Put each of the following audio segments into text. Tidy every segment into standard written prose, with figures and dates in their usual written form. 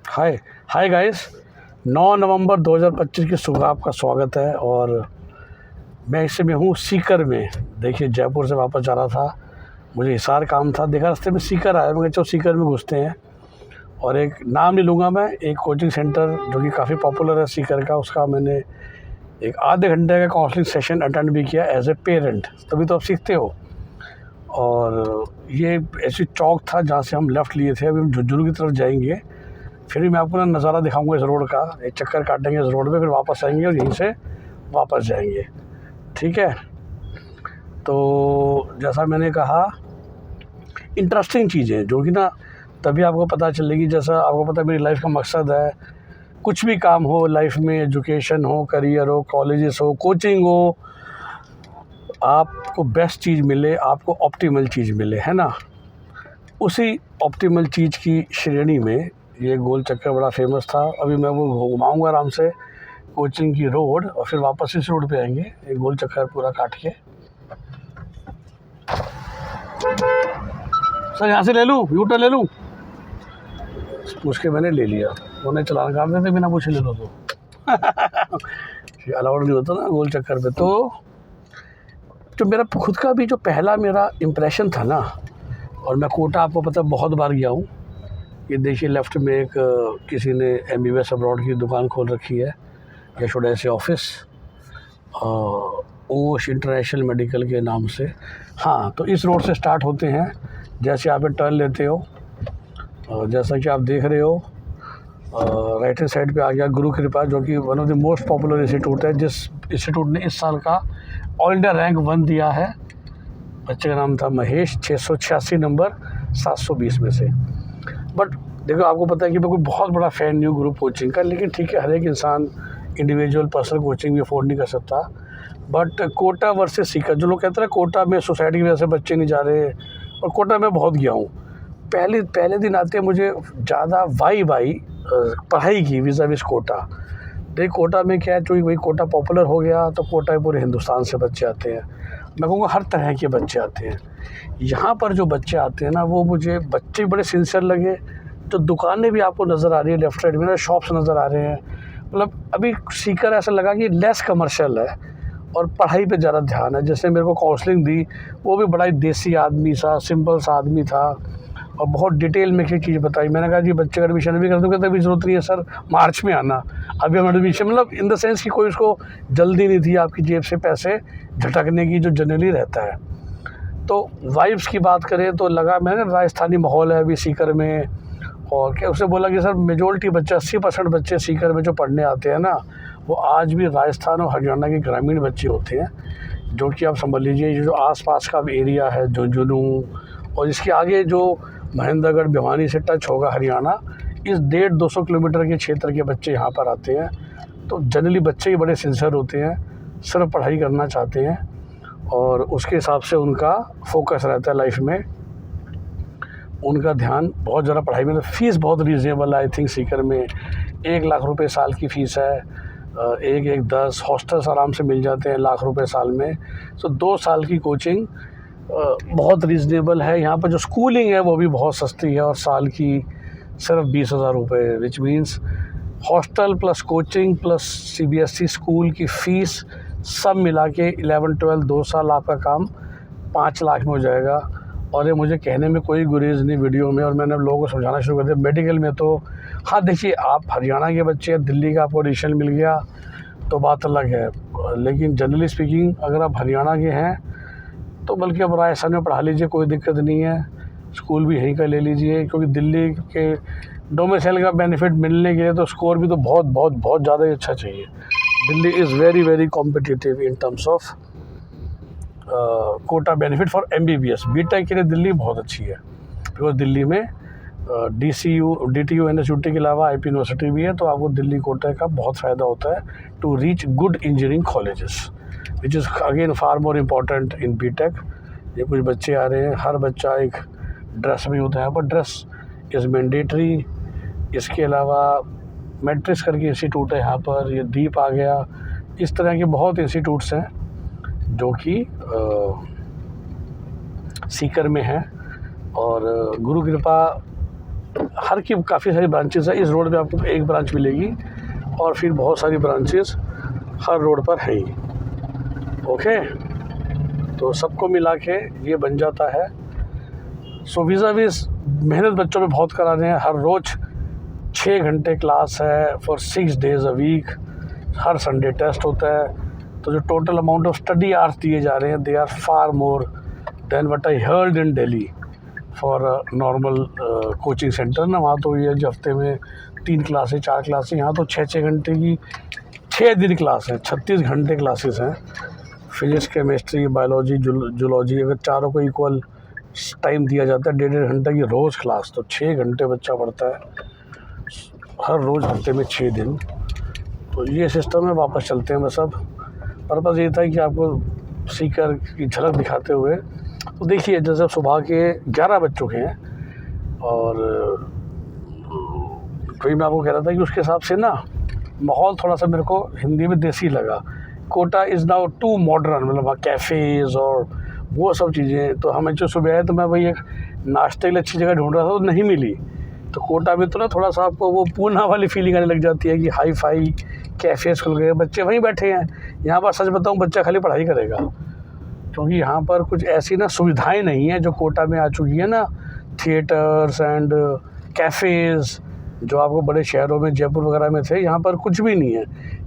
हाय hi guys. 9 नवंबर 2025 की सुबह आपका स्वागत है। और मैं इस समय हूँ सीकर में। देखिए, जयपुर से वापस जा रहा था, मुझे हिसार काम था, देखा रास्ते में सीकर आया, मैं चलो सीकर में घुसते हैं। और एक नाम नहीं लूँगा मैं, एक कोचिंग सेंटर जो कि काफ़ी पॉपुलर है सीकर का, उसका मैंने एक आधे घंटे का काउंसलिंग सेशन अटेंड भी किया एज ए पेरेंट। तभी तो आप सीखते हो। और ये ऐसी चौक था जहाँ से हम लेफ़्ट लिए थे, अभी हम झुंझुनू की तरफ जाएंगे। फिर मैं आपको ना नज़ारा दिखाऊंगा इस रोड का, एक चक्कर काटेंगे इस रोड पे, फिर वापस आएंगे और यहीं से वापस जाएंगे। ठीक है, तो जैसा मैंने कहा, इंटरेस्टिंग चीज़ें जो कि ना तभी आपको पता चलेगी। जैसा आपको पता है मेरी लाइफ का मकसद है, कुछ भी काम हो लाइफ में, एजुकेशन हो, करियर हो, कॉलेजेस हो, कोचिंग हो, आपको बेस्ट चीज़ मिले, आपको ऑप्टिमल चीज़ मिले, है ना। उसी ऑप्टिमल चीज़ की श्रेणी में ये गोल चक्कर बड़ा फेमस था। अभी मैं वो घुमाऊँगा आराम से कोचिंग की रोड, और फिर वापस इस रोड पे आएंगे, एक गोल चक्कर पूरा काट के। सर यहाँ से ले लूँ, यूटर ले लूँ? पूछ के मैंने ले लिया, उन्हें चलान काट देते बिना पूछे ले लो तो अलाउड नहीं होता ना गोल चक्कर पे। तो जो मेरा खुद का भी जो पहला मेरा इम्प्रेशन था ना, और मैं कोटा आपको पता बहुत बार गया हूँ। ये देखिए लेफ़्ट में एक किसी ने MBBS अब्रॉड की दुकान खोल रखी है, या शुड ऐसे ऑफिस, ओश इंटरनेशनल मेडिकल के नाम से। हाँ, तो इस रोड से स्टार्ट होते हैं, जैसे आप टर्न लेते हो, जैसा कि आप देख रहे हो, राइट हैंड साइड पे आ गया गुरु कृपा, जो कि one of the most popular institute है, जिस इंस्टीट्यूट ने इस साल का ऑल इंडिया रैंक 1 दिया है। बच्चे का नाम था महेश, 686 नंबर 720 में से। बट देखो, आपको पता है कि मैं कोई बहुत बड़ा फ़ैन नहीं हूँ ग्रुप कोचिंग का, लेकिन ठीक है, हर एक इंसान इंडिविजुअल पर्सनल कोचिंग भी अफोर्ड नहीं कर सकता। बट कोटा वर्सेस सीकर, जो लोग कहते हैं कोटा में सोसाइटी की वजह से बच्चे नहीं जा रहे, और कोटा में बहुत गया हूँ। पहले दिन आते मुझे ज़्यादा वाइब आई पढ़ाई की वीज़ा विज़ कोटा। देख, कोटा में क्या है, जो वही कोटा पॉपुलर हो गया तो कोटा में पूरे हिंदुस्तान से बच्चे आते हैं। मैं कहूँगा हर तरह के बच्चे आते हैं यहाँ पर। जो बच्चे आते हैं ना, वो मुझे बच्चे बड़े सिंसियर लगे। तो दुकानें भी आपको नज़र आ रही है लेफ्ट साइड में ना, शॉप्स नज़र आ रहे हैं। मतलब अभी सीकर ऐसा लगा कि लेस कमर्शियल है और पढ़ाई पे ज़्यादा ध्यान है। जैसे मेरे को काउंसलिंग दी, वो भी बड़ा ही देसी आदमी सा, सिंपल सा आदमी था, और बहुत डिटेल में एक चीज़ बताई। मैंने कहा जी बच्चे का एडमिशन भी कर दूँगा, तभी ज़रूरत नहीं है सर, मार्च में आना, अभी हम एडमिशन, मतलब इन द सेंस कि कोई उसको जल्दी नहीं थी आपकी जेब से पैसे झटकने की, जो जनरली रहता है। तो वाइब्स की बात करें तो लगा मैंने राजस्थानी माहौल है अभी सीकर में। और क्या उसने बोला कि सर मेजॉरिटी बच्चे, 80% बच्चे सीकर में जो पढ़ने आते हैं ना, वो आज भी राजस्थान और हरियाणा के ग्रामीण बच्चे होते हैं। जो कि आप समझ लीजिए, जो आसपास का एरिया है झुंझुनू, और इसके आगे जो महेंद्रगढ़ भिवानी से टच होगा हरियाणा, इस 150-200 किलोमीटर के क्षेत्र के बच्चे यहाँ पर आते हैं। तो जनरली बच्चे ही बड़े सिंसियर होते हैं, सिर्फ पढ़ाई करना चाहते हैं, और उसके हिसाब से उनका फोकस रहता है लाइफ में। उनका ध्यान बहुत ज़्यादा पढ़ाई में। फ़ीस बहुत रीज़नेबल है, आई थिंक सीकर में 1 लाख रुपए साल की फ़ीस है। 10 हॉस्टल्स आराम से मिल जाते हैं लाख रुपए साल में। तो 2 साल की कोचिंग बहुत रीज़नेबल है। यहाँ पर जो स्कूलिंग है वो भी बहुत सस्ती है, और साल की सिर्फ 20,000 रुपये, which means hostel plus coaching plus CBSE school की फ़ीस सब मिला के 11-12 2 साल आपका काम 5 लाख में हो जाएगा। और ये मुझे कहने में कोई गुरेज नहीं वीडियो में, और मैंने लोगों को समझाना शुरू कर दिया। मेडिकल में तो हाँ देखिए, आप हरियाणा के बच्चे हैं, दिल्ली का आपको एडिशन मिल गया तो बात अलग है, लेकिन जनरली स्पीकिंग अगर आप हरियाणा के हैं तो बल्कि अब राजस्थान में पढ़ा लीजिए, कोई दिक्कत नहीं है। स्कूल भी यहीं का ले लीजिए, क्योंकि दिल्ली के डोमिसाइल का बेनिफिट मिलने के लिए तो स्कोर भी तो बहुत बहुत बहुत ज़्यादा ही अच्छा चाहिए। Delhi is very very competitive in terms of Kota benefit for MBBS। BTech के लिए दिल्ली बहुत अच्छी है, बिकॉज दिल्ली में DTU NSUT के अलावा IP यूनिवर्सिटी भी है, तो आपको दिल्ली कोटा का बहुत फ़ायदा होता है to reach good engineering colleges, which is again far more important in BTech। ये कुछ बच्चे आ रहे हैं, हर बच्चा एक ड्रेस भी होता है, पर ड्रेस इज़ मैंडेटरी। इसके अलावा मैट्रिक्स करके इंस्टीट्यूट है यहाँ पर, ये दीप आ गया, इस तरह के बहुत इंस्टीट्यूट्स हैं जो कि सीकर में हैं। और गुरु कृपा हर की काफ़ी सारी ब्रांचेस है। इस रोड पे आपको एक ब्रांच मिलेगी और फिर बहुत सारी ब्रांचेस हर रोड पर है ही। ओके, तो सबको मिला के ये बन जाता है। सो वीज़ा-वीज़ मेहनत बच्चों पे बहुत करा रहे हैं। हर रोज़ 6 घंटे क्लास है फॉर 6 डेज़ अ वीक। हर संडे टेस्ट होता है। तो जो total amount of study hours दिए जा रहे हैं, they are far more than what I heard in Delhi for normal coaching centre ना। वहाँ तो ये जो हफ्ते में 3 क्लासें 4 क्लासें, यहाँ तो 6-6 घंटे की 6 दिन क्लास है, 36 घंटे क्लासेस हैं। फिजिक्स, केमिस्ट्री, बायोलॉजी, जूलॉजी, अगर चारों को इक्वल टाइम दिया जाता है 1.5 घंटे की रोज़ क्लास, तो 6 घंटे बच्चा पढ़ता है हर रोज़, हफ्ते में 6 दिन। तो ये सिस्टम है। वापस चलते हैं। बस अब पर्पज़ ये था कि आपको सीकर की झलक दिखाते हुए। तो देखिए, जैसे सुबह के 11 बज चुके हैं और वही मैं आपको कह रहा था कि उसके हिसाब से ना माहौल थोड़ा सा मेरे को हिंदी में देसी लगा। Kota is now too modern, मतलब वहाँ कैफ़ेज़ और वो सब चीज़ें। तो हमें जो सुबह आए तो मैं वही एक नाश्ते के लिए अच्छी जगह ढूंढ रहा था, तो नहीं मिली। तो कोटा में तो ना थोड़ा सा आपको वो पूना वाली फीलिंग आने लग जाती है कि हाई फाई कैफ़ेज़ खुल गए, बच्चे वहीं बैठे हैं। यहाँ पर सच बताऊँ, बच्चा खाली पढ़ाई करेगा, क्योंकि यहाँ पर कुछ ऐसी ना सुविधाएं नहीं हैं जो कोटा में आ चुकी है ना। थिएटर्स एंड कैफ़ेज़ जो आपको बड़े शहरों में जयपुर वगैरह में थे, यहाँ पर कुछ भी नहीं है।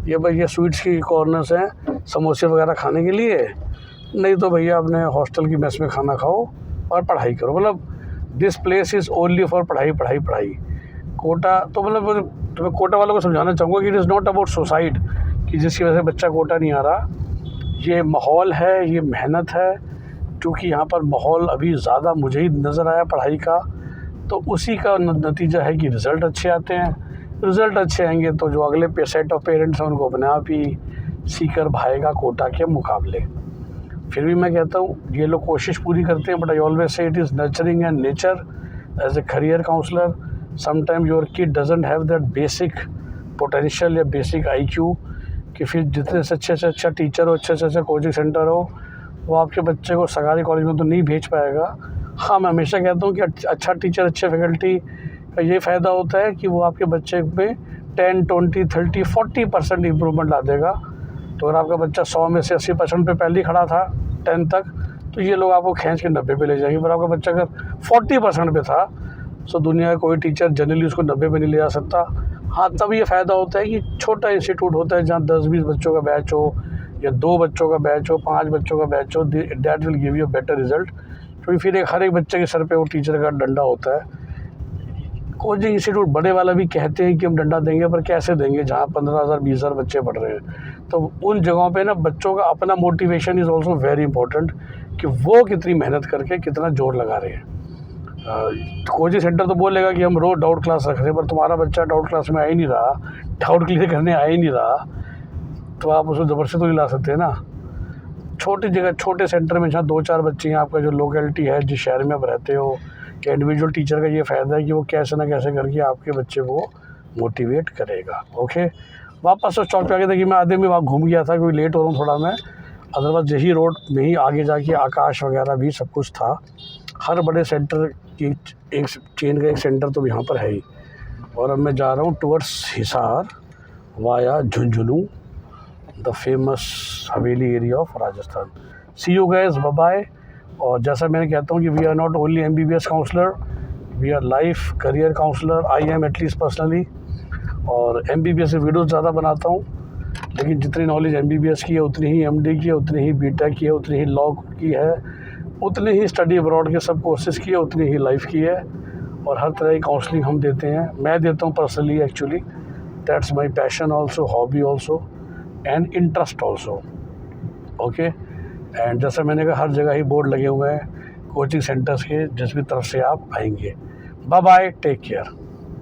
ये भाई ये स्वीट्स की कॉर्नर्स हैं समोसे वगैरह खाने के लिए, नहीं तो भैया अपने हॉस्टल की मेस में खाना खाओ और पढ़ाई करो। मतलब this place is only for पढ़ाई पढ़ाई पढ़ाई। कोटा तो मतलब तो मैं कोटा वालों को समझाना चाहूँगा कि it is not about suicide, कि जिसकी वजह से बच्चा कोटा नहीं आ रहा। ये माहौल है, ये मेहनत है। क्योंकि यहाँ पर माहौल अभी ज़्यादा मुझे ही नज़र आया पढ़ाई का, तो उसी का नतीजा है कि रिज़ल्ट अच्छे आते हैं। रिज़ल्ट अच्छे आएंगे तो जो अगले सेट ऑफ पेरेंट्स हैं उनको अपने आप ही सीकर भाएगा कोटा के मुकाबले। फिर भी मैं कहता हूँ ये लोग कोशिश पूरी करते हैं, but I always say it is nurturing and nature as a career counsellor. Sometime your kid doesn't have that basic potential या बेसिक IQ कि फिर जितने से अच्छा टीचर हो, अच्छे से अच्छा कोचिंग सेंटर हो, वो आपके बच्चे को सरकारी कॉलेज में तो नहीं भेज पाएगा। हाँ, मैं हमेशा कहता हूँ कि अच्छा टीचर, अच्छे फैकल्टी का ये फ़ायदा होता है कि वो आपके बच्चे में 10, 20, 30, 40% इम्प्रूवमेंट ला देगा। तो अगर आपका बच्चा 100 में से 80% पे पहले ही खड़ा था 10 तक, तो ये लोग आपको खींच के 90 पे ले जाएंगे। पर आपका बच्चा अगर 40% पे था, तो दुनिया का कोई टीचर जनरली उसको 90 पे नहीं ले जा सकता। हाँ, तब ये फ़ायदा होता है कि छोटा इंस्टीट्यूट होता है जहाँ 10-20 बच्चों का बैच हो, या 2 बच्चों का बैच हो, 5 बच्चों का बैच हो, that will give you better result. क्योंकि फिर हर एक बच्चे के सर पे वो टीचर का डंडा होता है। कोचिंग इंस्टीट्यूट बड़े वाला भी कहते हैं कि हम डंडा देंगे, पर कैसे देंगे जहाँ 15,000 20,000 बच्चे पढ़ रहे हैं। तो उन जगहों पे ना बच्चों का अपना motivation is also very important, कि वो कितनी मेहनत करके कितना जोर लगा रहे हैं। कोचिंग सेंटर तो बोलेगा कि हम रोज़ डाउट क्लास रख रहे हैं, पर तुम्हारा बच्चा डाउट क्लास में आ ही नहीं रहा, डाउट क्लियर करने आ ही नहीं रहा, तो आप उसको ज़बरदस्ती तो नहीं ला सकते ना। छोटी जगह, छोटे सेंटर में जहाँ 2-4 बच्चे हैं, आपका जो लोकेलिटी है, जिस शहर में आप रहते हो, कि इंडिविजुअल टीचर का ये फ़ायदा है कि वो कैसे ना कैसे करके आपके बच्चे को मोटिवेट करेगा। ओके, वापस उस चौक पे आके देखिए, मैं आधे में वहाँ घूम गया था क्योंकि लेट हो रहा हूँ थोड़ा मैं। अदरवाइज़ यही रोड में ही आगे जाके आकाश वगैरह भी सब कुछ था। हर बड़े सेंटर की एक चेन का एक सेंटर तो यहाँ पर है ही। और अब मैं जा रहा हूँ towards Hisar via Jhunjhunu, the famous haveli area of Rajasthan. See you guys, bye bye. और जैसा मैं कहता हूँ कि we are not only MBBS counsellor, we are life career counsellor. I am at least personally. और MBBS से वीडियोज़ ज़्यादा बनाता हूँ, लेकिन जितनी नॉलेज MBBS की है उतनी ही MD की है, उतनी ही BTech की है, उतनी ही लॉ की है, उतनी ही स्टडी अब्रॉड के सब कोर्सेज़ की है, उतनी ही लाइफ की है। और हर तरह की काउंसलिंग हम देते हैं, मैं देता हूँ personally. Actually that's my passion also, hobby also and interest also. Okay, and जैसा मैंने कहा, हर जगह ही बोर्ड लगे हुए हैं कोचिंग सेंटर्स के, जिस भी तरफ से आप आएंगे। Bye bye, take care.